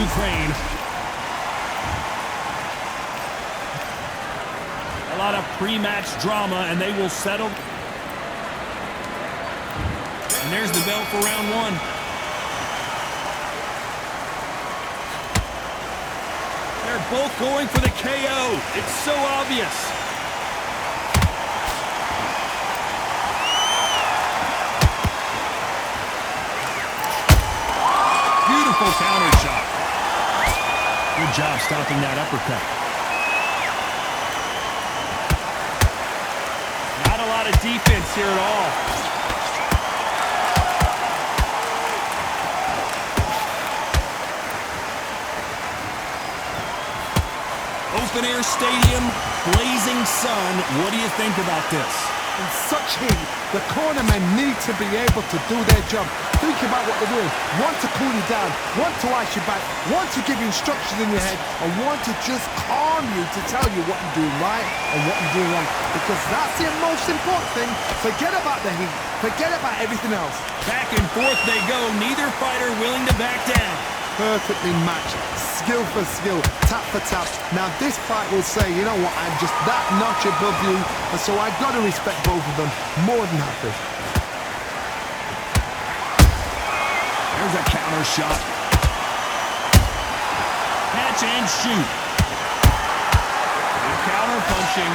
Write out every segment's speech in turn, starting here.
Ukraine. A lot of pre-match drama, and they will settle. And there's the bell for round one. They're both going for the KO. It's so obvious. Beautiful counter shot. Good job stopping that uppercut. Not a lot of defense here at all. Open air stadium, blazing sun. What do you think about this? In such heat, the cornermen need to be able to do their job. Think about what they're doing. One to cool you down, one to ice you back, one to give you instructions in your head, and one to just calm you to tell you what you're doing right and what you're doing wrong. Because that's the most important thing. Forget about the heat. Forget about everything else. Back and forth they go. Neither fighter willing to back down. Perfectly matched, skill for skill, tap for tap. Now this fight will say, you know what, I'm just that notch above you, and so I've got to respect both of them more than happy. There's a counter shot. Catch and shoot. Good counter punching.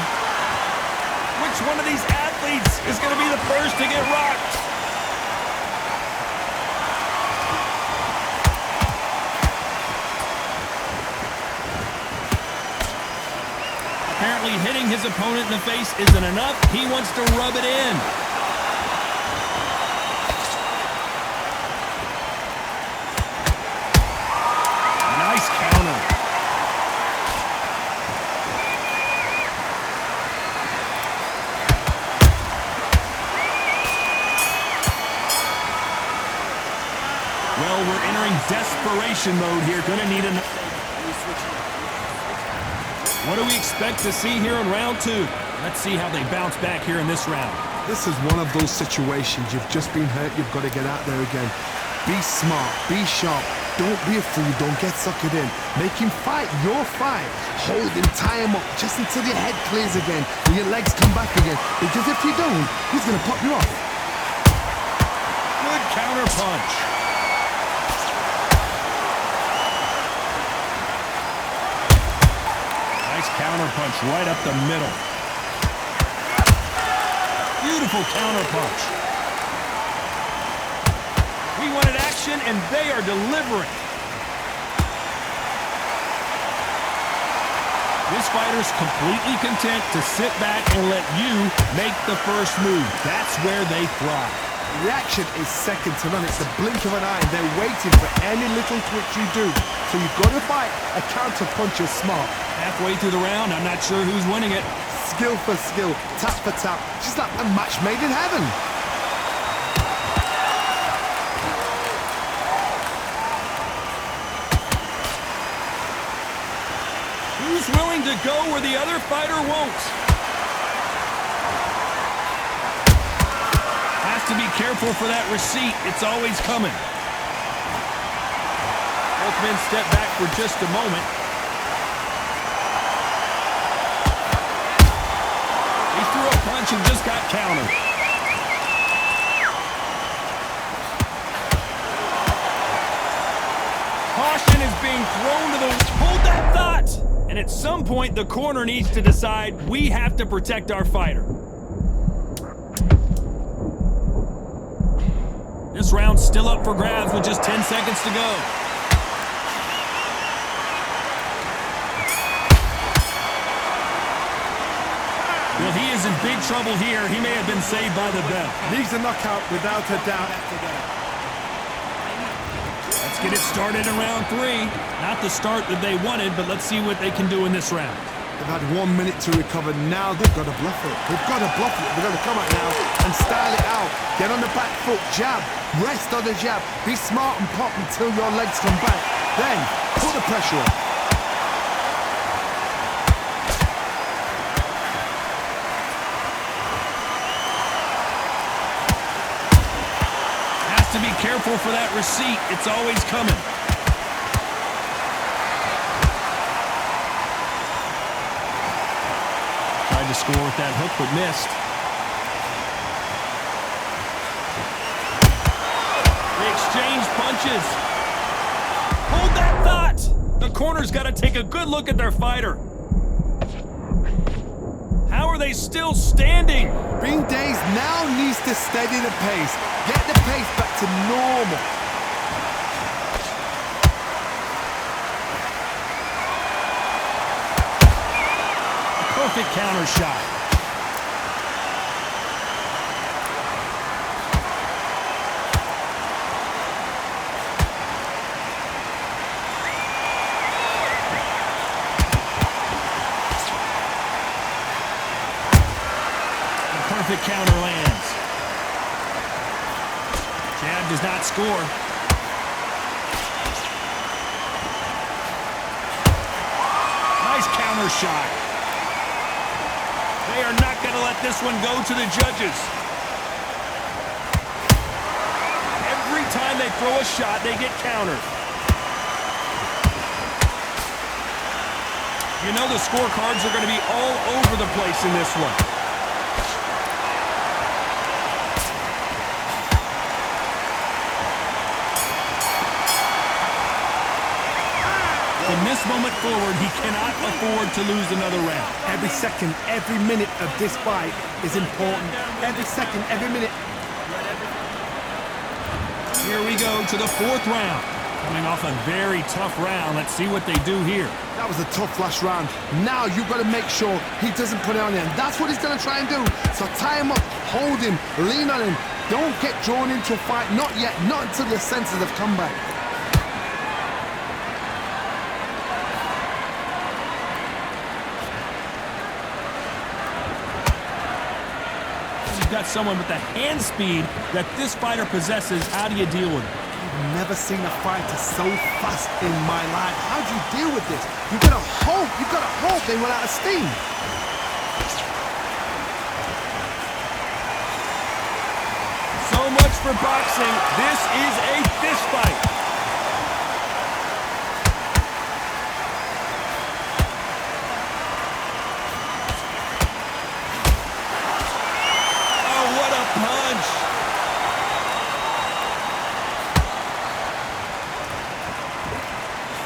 Which one of these athletes is going to be the first to get rocked? Apparently hitting his opponent in the face isn't enough. He wants to rub it in. Nice counter. Well, we're entering desperation mode here. Gonna need an... What do we expect to see here in round two? Let's see how they bounce back here in this round. This is one of those situations. You've just been hurt. You've got to get out there again. Be smart. Be sharp. Don't be a fool. Don't get suckered in. Make him fight your fight. Hold him, tie him up just until your head clears again and your legs come back again. Because if you don't, he's going to pop you off. Good counter punch. Counter punch right up the middle. Beautiful counter punch. We wanted action, and they are delivering. This fighter's completely content to sit back and let you make the first move. That's where they thrive. Reaction is second to none. It's the blink of an eye, and they're waiting for any little twitch you do. So you've got to fight a counter puncher smart. Halfway through the round, I'm not sure who's winning it. Skill for skill, tap for tap, just like a match made in heaven. Who's willing to go where the other fighter won't? Has to be careful for that receipt. It's always coming. Both men step back for just a moment. He threw a punch and just got countered. Caution is being thrown to the... Hold that thought! And at some point, the corner needs to decide we have to protect our fighter. This round's still up for grabs with just 10 seconds to go. Well, he is in big trouble here. He may have been saved by the bell. Needs a knockout without a doubt. Let's get it started in round three. Not the start that they wanted, but let's see what they can do in this round. They've had 1 minute to recover. Now they've got to bluff it. They've got to bluff it. They've got to come out now and style it out. Get on the back foot, jab, rest on the jab. Be smart and pop until your legs come back. Then put the pressure on. Has to be careful for that receipt. It's always coming. to score with that hook, but missed. They exchange punches. Hold that thought! The corner's got to take a good look at their fighter. How are they still standing? Bean Days now needs to steady the pace. Get the pace back to normal. Perfect counter shot. Perfect counter lands. Jab does not score. Nice counter shot. They are not going to let this one go to the judges. Every time they throw a shot, they get countered. You know the scorecards are going to be all over the place in this one. From this moment forward, he cannot afford to lose another round. Every second, every minute of this fight is important. Every second, every minute. Here we go to the fourth round. Coming off a very tough round. Let's see what they do here. That was a tough last round. Now you've got to make sure he doesn't put it on him. That's what he's going to try and do. So tie him up, hold him, lean on him. Don't get drawn into a fight. Not yet. Not until your senses have come back. Got someone with the hand speed that this fighter possesses. How do you deal with it? I've never seen a fighter so fast in my life. How do you deal with this? You've got to hope they run out of steam. So much for boxing. This is a fist fight. Punch.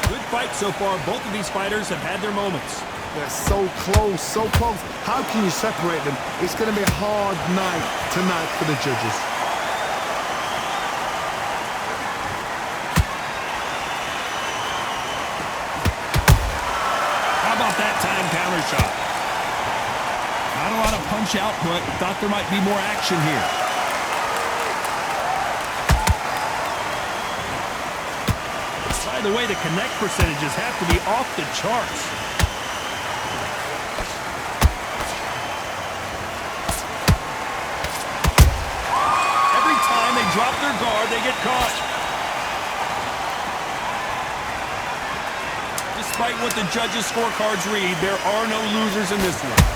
Good fight so far. Both of these fighters have had their moments. They're so close, so close. How can you separate them? It's going to be a hard night tonight for the judges. How about that time counter shot? Not a lot of punch output. Thought there might be more action here. By the way, the connect percentages have to be off the charts. Every time they drop their guard, they get caught. Despite what the judges' scorecards read, there are no losers in this one.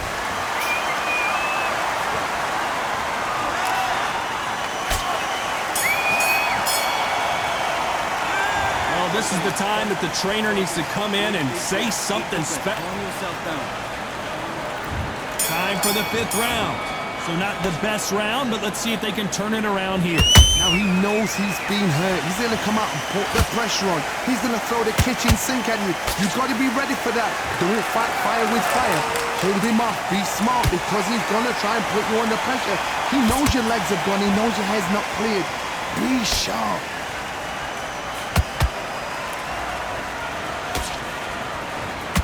This is the time that the trainer needs to come in and say something special. Time for the fifth round. So not the best round, but let's see if they can turn it around here. Now he knows he's been hurt. He's going to come out and put the pressure on. He's going to throw the kitchen sink at you. You've got to be ready for that. Don't fight fire with fire. Hold him off. Be smart because he's going to try and put you under pressure. He knows your legs are gone. He knows your head's not cleared. Be sharp.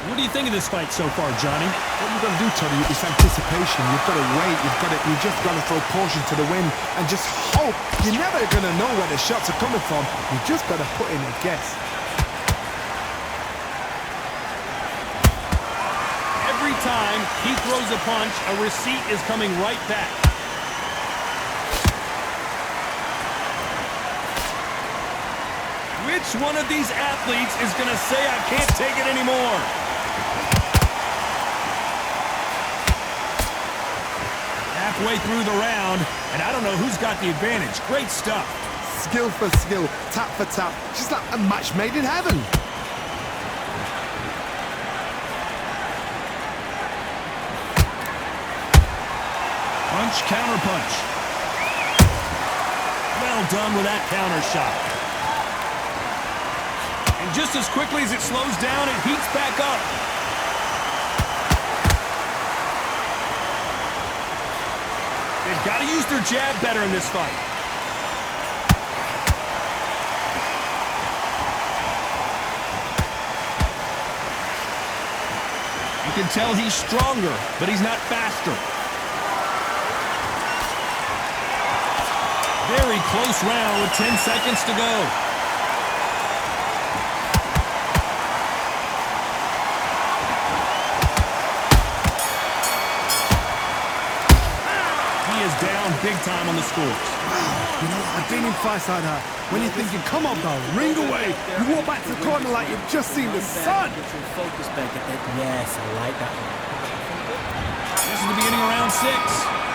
What do you think of this fight so far, Johnny? What you've got to do, Tony, is anticipation. You've got to wait. You just got to throw caution to the wind and just hope. You're never going to know where the shots are coming from. You just got to put in a guess. Every time he throws a punch, a receipt is coming right back. Which one of these athletes is going to say, I can't take it anymore? Halfway through the round, and I don't know who's got the advantage. Great stuff. Skill for skill, tap for tap. Just like a match made in heaven. Punch, counter punch. Well done with that counter shot. And just as quickly as it slows down, it heats back up. They've got to use their jab better in this fight. You can tell he's stronger, but he's not faster. Very close round with 10 seconds to go. He is down big time on the scores. You know, I've been in fights like that. When you're thinking, come on, bro, ring away. You walk back to the corner like you've just seen the sun. Get your focus back at that. Yes, I like that one. This is the beginning of round 6.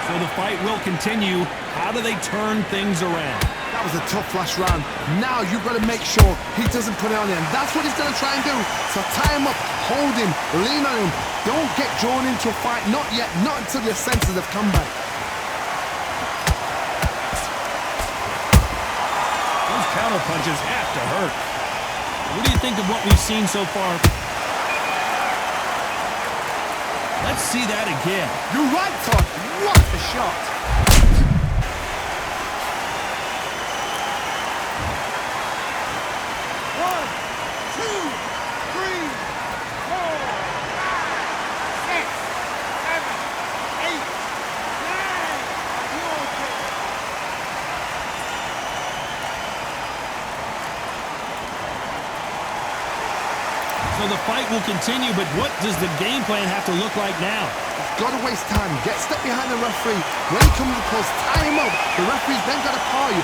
So the fight will continue. How do they turn things around? That was a tough last round. Now you've got to make sure he doesn't put it on him. That's what he's going to try and do. So tie him up, hold him, lean on him. Don't get drawn into a fight. Not yet. Not until your senses have come back. Those counter punches have to hurt. What do you think of what we've seen so far? Let's see that again. You're right, Todd. What a shot. So the fight will continue, but what does the game plan have to look like now? Got to waste time. Get step behind the referee. When he comes close, tie him up. The referee's then got to call you.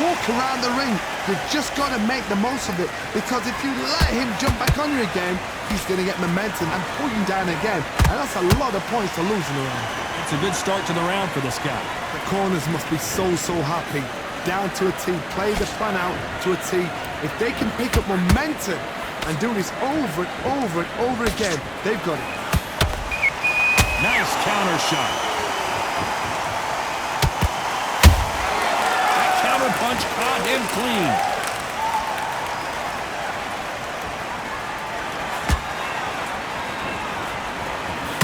Walk around the ring. You've just got to make the most of it, because if you let him jump back on you again, he's going to get momentum and pull you down again. And that's a lot of points to lose in the round. It's a good start to the round for this guy. The corners must be so happy. Down to a T. Play the plan out to a T. If they can pick up momentum and do this over and over and over again, they've got it. Nice counter shot. That counter punch caught him clean.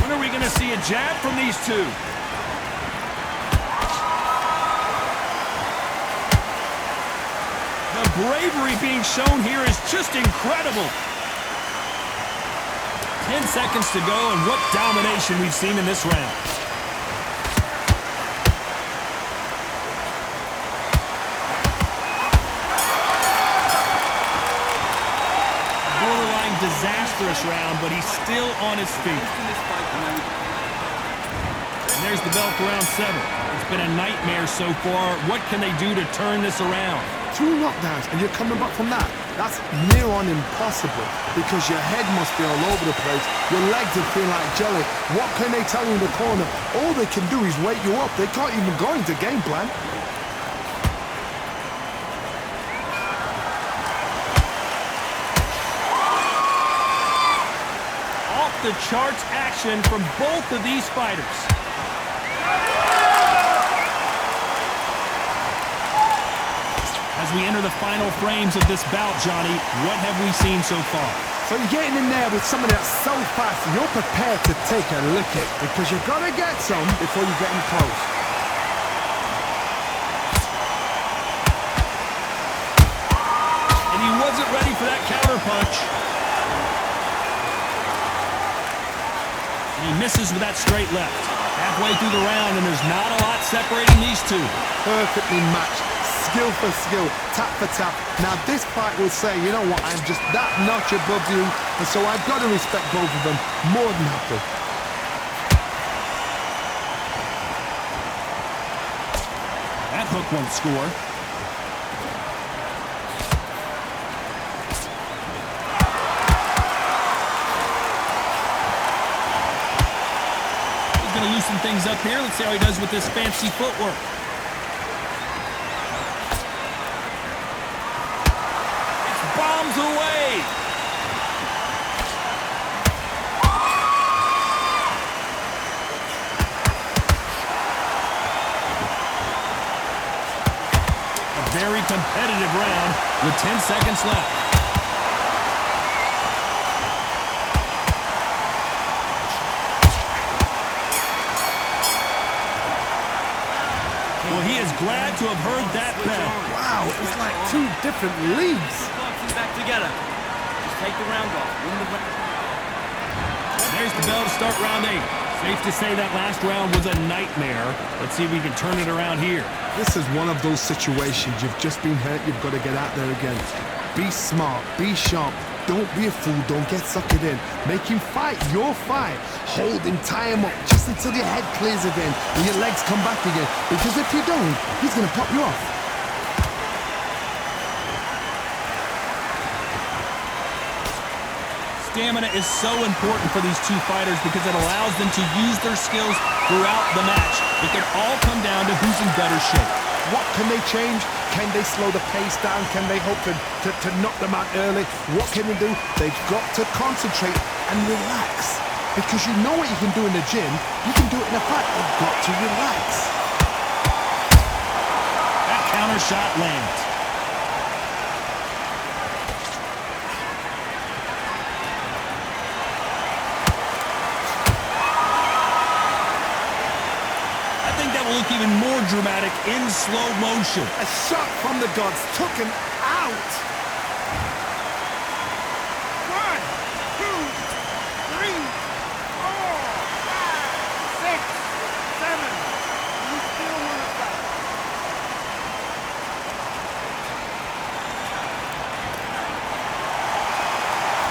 When are we going to see a jab from these two? The bravery being shown here is just incredible. 10 seconds to go, and what domination we've seen in this round. Borderline disastrous round, but he's still on his feet. And there's the bell for round 7. It's been a nightmare so far. What can they do to turn this around? 2 knockdowns and you're coming back from that. That's near on impossible, because your head must be all over the place. Your legs are feeling like jelly. What can they tell you in the corner? All they can do is wake you up. They can't even go into game plan. Off the charts action from both of these fighters. As we enter the final frames of this bout, Johnny, what have we seen so far? So you're getting in there with somebody that's so fast, you're prepared to take a licking, because you've got to get some before you get in close. And he wasn't ready for that counter punch. And he misses with that straight left. Halfway through the round, and there's not a lot separating these two. Perfectly matched. Skill for skill, tap for tap. Now this fight will say, you know what, I'm just that notch above you, and so I've got to respect both of them more than happy. That hook won't score. He's going to loosen things up here. Let's see how he does with this fancy footwork. Bombs away. Competitive round with 10 seconds left. Well, he is glad to have heard that bell. Wow, it was like two different leagues. Back together. Just take the round off. Win the round. There's the bell to start round 8. Safe to say that last round was a nightmare. Let's see if we can turn it around here. This is one of those situations. You've just been hurt. You've got to get out there again. Be smart. Be sharp. Don't be a fool. Don't get suckered in. Make him fight your fight. Hold him, tie him up just until your head clears again and your legs come back again. Because if you don't, he's going to pop you off. Stamina is so important for these two fighters because it allows them to use their skills throughout the match. It can all come down to who's in better shape. What can they change? Can they slow the pace down? Can they hope to knock them out early? What can they do? They've got to concentrate and relax. Because you know what you can do in the gym, you can do it in a fight. You've got to relax. That counter shot lands. I think that will look even more dramatic in slow motion. A shot from the gods took him out. 1, 2, 3, 4, 5, 6, 7. You still want to fight?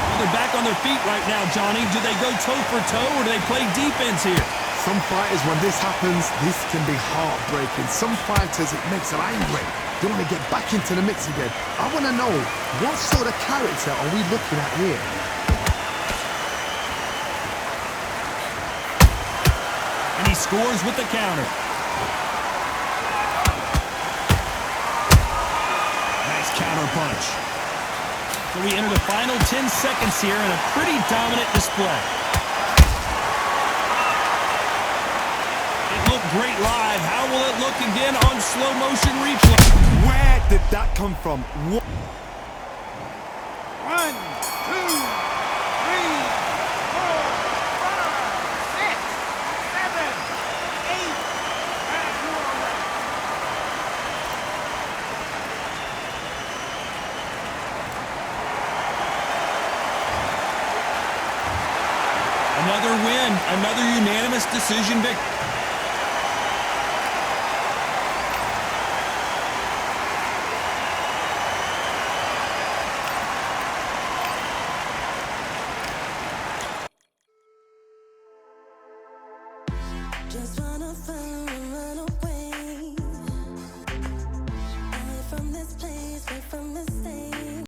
Well, they're back on their feet right now, Johnny. Do they go toe for toe or do they play defense here? Some fighters, when this happens, this can be heartbreaking. Some fighters, it makes them angry. They want to get back into the mix again. I want to know, what sort of character are we looking at here? And he scores with the counter. Nice counter punch. So we enter the final 10 seconds here in a pretty dominant display. It looked great live. How will it look again on slow motion replay? Where did that come from? 1, 2, 3, 4, 5, 6, 7, 8. Back to our left. Another win, another unanimous decision victory. Just wanna find